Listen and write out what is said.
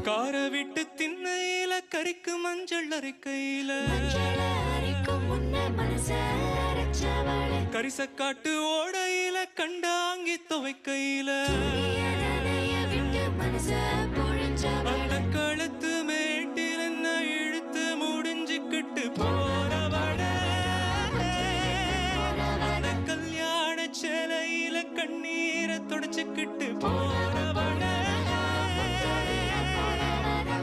கார விட்டு திண்ணையில கறிக்கு மஞ்சள் அரைக்கையில கரிசக்காட்டு ஓடையில கண்டாங்கி துவைக்கையில அந்த கழுத்து மேட்டில் என்ன இழுத்து முடிஞ்சுக்கிட்டு போறவட அந்த கல்யாண சேலையில கண்ணீரை தொடச்சுக்கிட்டு போற